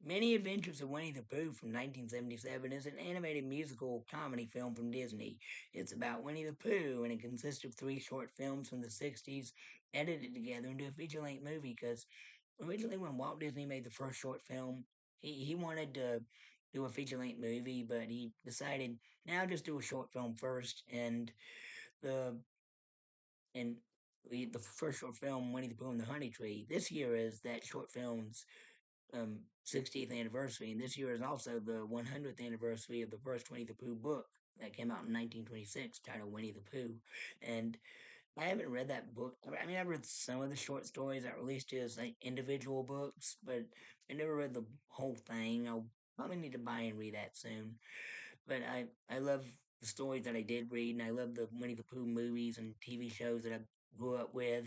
Many Adventures of Winnie the Pooh from 1977 is an animated musical comedy film from Disney. It's about Winnie the Pooh, and it consists of three short films from the 60s edited together into a feature length movie. Because originally, when Walt Disney made the first short film, he wanted to do a feature length movie, but he decided now just do a short film first. The and the first short film, Winnie the Pooh and the Honey Tree, this year is that short film's 60th anniversary, and this year is also the 100th anniversary of the first Winnie the Pooh book that came out in 1926, titled Winnie the Pooh. And I haven't read that book. I mean, I've read some of the short stories that released as like individual books, but I never read the whole thing. I'll probably need to buy and read that soon. But I love the stories that I did read, and I love the Winnie the Pooh movies and TV shows that I grew up with.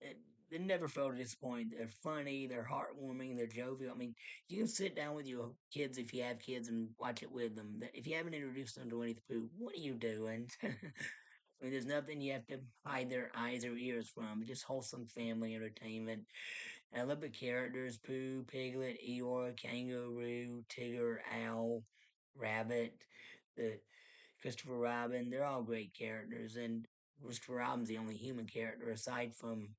it, they never fail to disappoint. They're funny, they're heartwarming, they're jovial. I mean, you can sit down with your kids if you have kids and watch it with them. If you haven't introduced them to Winnie the Pooh, what are you doing? I mean, there's nothing you have to hide their eyes or ears from. Just wholesome family entertainment. And I love the characters: Pooh, Piglet, Eeyore, Kangaroo, Tigger, Owl, Rabbit, the Christopher Robin. They're all great characters, and Christopher Robin's the only human character aside from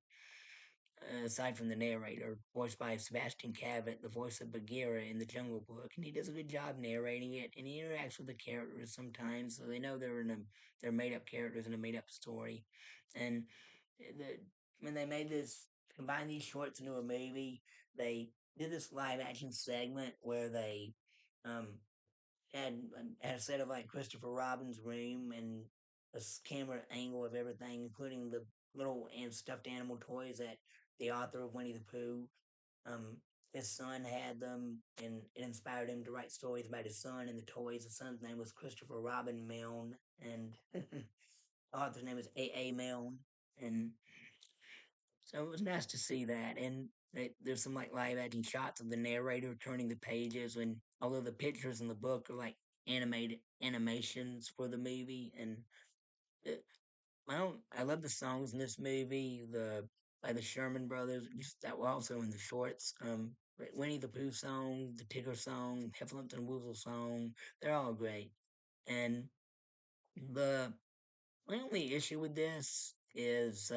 the narrator, voiced by Sebastian Cabot, the voice of Bagheera in the Jungle Book, and he does a good job narrating it, and he interacts with the characters sometimes, so they know they're made up characters in a made up story, and the, when they made this combine these shorts into a movie, they did this live action segment where they um, had a set of like Christopher Robin's room and a camera angle of everything, including the little and stuffed animal toys that the author of Winnie the Pooh, um, his son had them, and it inspired him to write stories about his son and the toys. His son's name was Christopher Robin Milne, and the author's name is A. Milne, and so it was nice to see that. And there's some like live action shots of the narrator turning the pages, and although the pictures in the book are like animated animations for the movie, and it, I love the songs in this movie. The by the Sherman Brothers, just that were also in the shorts. Winnie the Pooh song, the Tigger song, Heffalump and Woozle song, they're all great. And the my only issue with this is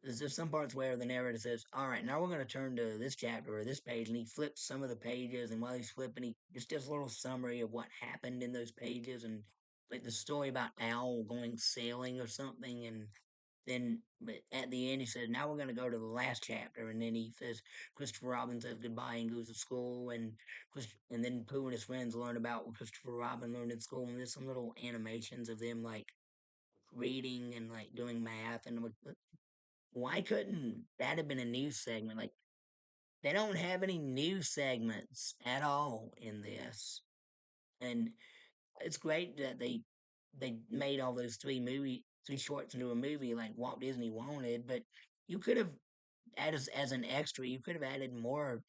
there some parts where the narrator says, "All right, now we're going to turn to this chapter or this page," and he flips some of the pages, and while he's flipping, he just does a little summary of what happened in those pages, and like the story about Owl going sailing or something, and then but at the end he says, "Now we're going to go to the last chapter," and then he says Christopher Robin says goodbye and goes to school, and then Pooh and his friends learn about what Christopher Robin learned in school, and there's some little animations of them like reading and like doing math, and I'm like, why couldn't that have been a news segment? Like, they don't have any news segments at all in this. And it's great that they made all those three shorts into a movie like Walt Disney wanted, but you could have as an extra, you could have added more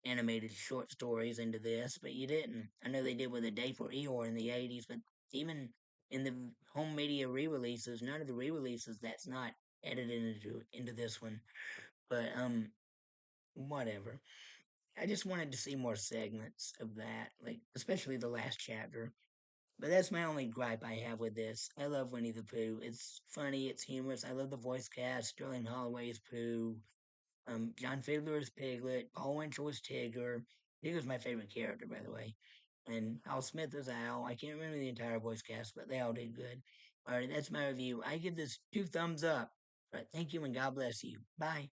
animated short stories into this, but you didn't. I know they did with A Day for Eeyore in the 80s, but even in the home media re-releases, none of the re-releases that's not edited into this one. But whatever. I just wanted to see more segments of that, like especially the last chapter. But that's my only gripe I have with this. I love Winnie the Pooh. It's funny, it's humorous. I love the voice cast. Sterling Holloway is Pooh. John Fiedler is Piglet. Paul Winchell is Tigger. Tigger's my favorite character, by the way. And Al Smith is Al. I can't remember the entire voice cast, but they all did good. All right, that's my review. I give this 2 thumbs up. All right, thank you and God bless you. Bye.